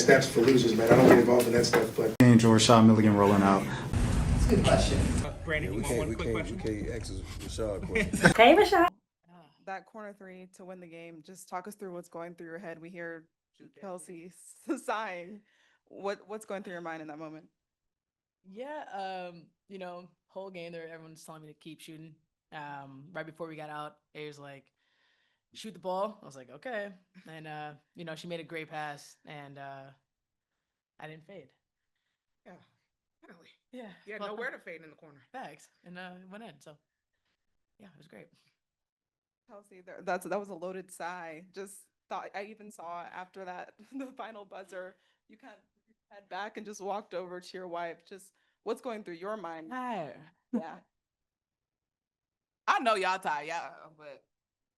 steps for losers, man. I don't get involved in that stuff, but. Angel Rashad Milligan rolling out. That's a good question. Brandon, Yeah, you want one quick question? we can't ask Rashad questions. Hey, Rashad. That corner three to win the game. Just talk us through what's going through your head. We hear Kelsey sighing. What's going through your mind in that moment? Yeah, whole game there, everyone's telling me to keep shooting. Right before we got out, A was like, shoot the ball. I was like, okay. And, she made a great pass, and I didn't fade. Yeah, finally. Yeah. You had nowhere to fade in the corner. Thanks. And it went in. So, yeah, it was great. Kelsey, that was a loaded sigh. Just thought I even saw after that the final buzzer, you kind of head back and just walked over to your wife. Just what's going through your mind? Hi. Yeah. I know y'all tired, but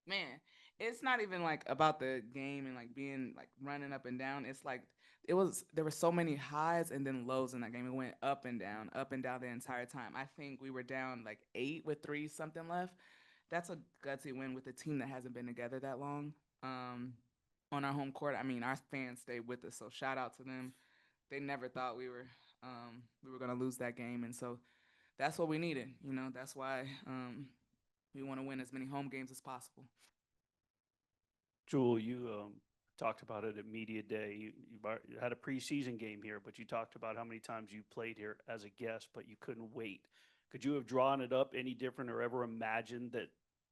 man, it's not even like about the game and like being like running up and down. It's like there were so many highs and then lows in that game. It went up and down the entire time. I think we were down like 8 with 3 something left. That's a gutsy win with a team that hasn't been together that long. On our home court, I mean, our fans stayed with us, so shout out to them. They never thought we were going to lose that game, and so that's what we needed. That's why we want to win as many home games as possible. Jewell, you talked about it at Media Day. You had a preseason game here, but you talked about how many times you played here as a guest, but you couldn't wait. Could you have drawn it up any different or ever imagined that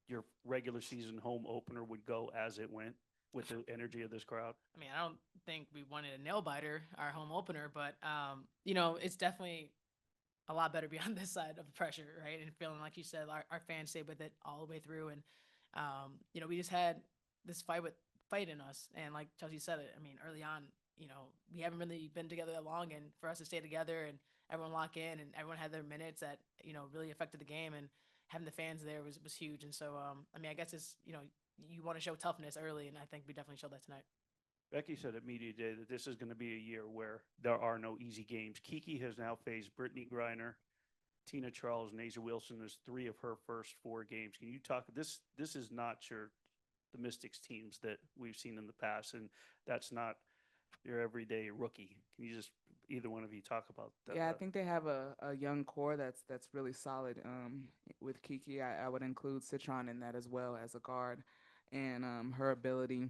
your regular season home opener would go as it went with the energy of this crowd? I mean, I don't think we wanted a nail biter, our home opener, but, it's definitely a lot better beyond this side of the pressure, right? And feeling like you said, our fans stayed with it all the way through. And, we just had this fight in us. And like Chelsea said it, I mean, early on, we haven't really been together that long, and for us to stay together and everyone lock in and everyone had their minutes that, really affected the game, and having the fans there was huge. And so, I guess it's, you want to show toughness early, and I think we definitely showed that tonight. Becky said at Media Day that this is going to be a year where there are no easy games. Kiki has now faced Brittany Griner, Tina Charles, and Asia Wilson as 3 of her first 4 games. Can you talk? This is not the Mystics teams that we've seen in the past, and that's not your everyday rookie. Can you just, either one of you, talk about that? Yeah, I think they have a young core that's really solid. With Kiki, I would include Citron in that as well as a guard, and her ability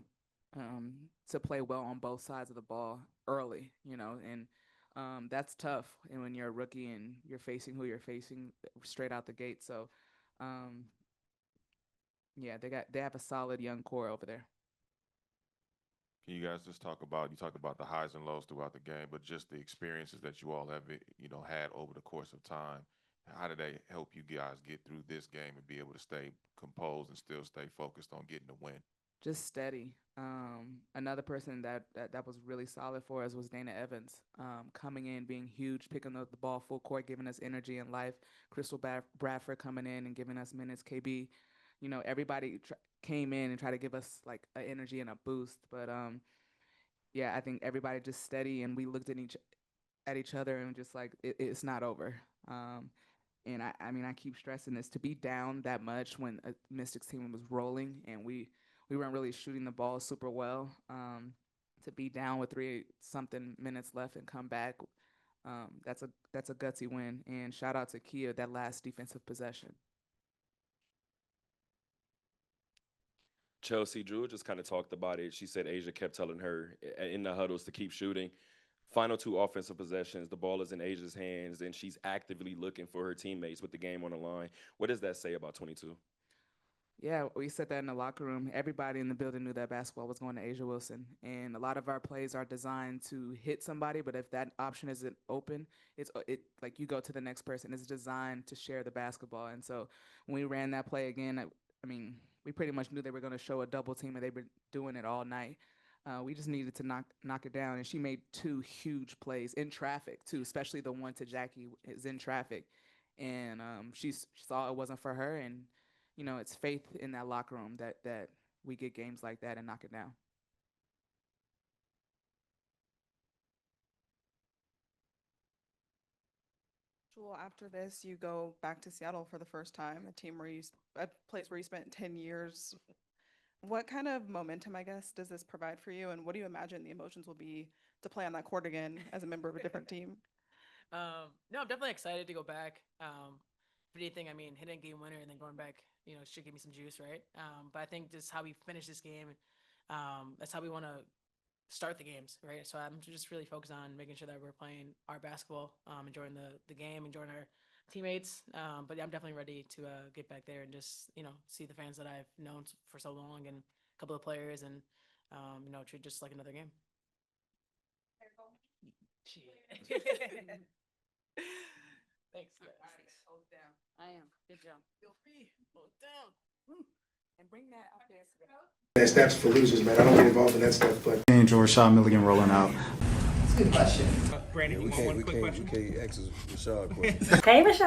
to play well on both sides of the ball early, and that's tough. And when you're a rookie and you're facing who you're facing straight out the gate, so yeah, they have a solid young core over there. Can you guys just talked about the highs and lows throughout the game, but just the experiences that you all have, had over the course of time. How did they help you guys get through this game and be able to stay composed and still stay focused on getting the win? Just steady. Another person that was really solid for us was Dana Evans, coming in, being huge, picking up the ball full court, giving us energy and life. Crystal Bradford coming in and giving us minutes. KB, everybody came in and tried to give us like an energy and a boost. But yeah, I think everybody just steady, and we looked at each other and just like it's not over. And I keep stressing this, to be down that much when a Mystics team was rolling and we weren't really shooting the ball super well. To be down with 3-something minutes left and come back, that's a gutsy win. And shout out to Kia, that last defensive possession. Chelsea, Jewell just kind of talked about it. She said Asia kept telling her in the huddles to keep shooting. Final 2 offensive possessions, the ball is in Asia's hands, and she's actively looking for her teammates with the game on the line. What does that say about 22? Yeah, we said that in the locker room. Everybody in the building knew that basketball was going to Asia Wilson. And a lot of our plays are designed to hit somebody, but if that option isn't open, it like you go to the next person. It's designed to share the basketball. And so when we ran that play again, we pretty much knew they were going to show a double team, and they've been doing it all night. We just needed to knock it down, and she made 2 huge plays in traffic too, especially the one to Jackie is in traffic, and she saw it wasn't for her, and it's faith in that locker room that we get games like that and knock it down. Jewell, after this, you go back to Seattle for the first time, a place where you spent 10 years. What kind of momentum, I guess, does this provide for you, and what do you imagine the emotions will be to play on that court again as a member of a different team? No, I'm definitely excited to go back. If anything, I mean, hitting a game winner and then going back, should give me some juice, right? But I think just how we finish this game, that's how we want to start the games, right? So I'm just really focused on making sure that we're playing our basketball, enjoying the game, enjoying our teammates. But yeah, I'm definitely ready to get back there and just, see the fans that I've known for so long and a couple of players and, treat just like another game. Thanks. I am. Good job. Feel free. Hold down. And bring that out there. That's for losers, man. I don't get involved in that stuff, but. Enjoy Rashad Milligan rolling out. That's a good question. Yeah, Brandon, we you want one quick can't question? ask Rashad a question. Hey, Rashad.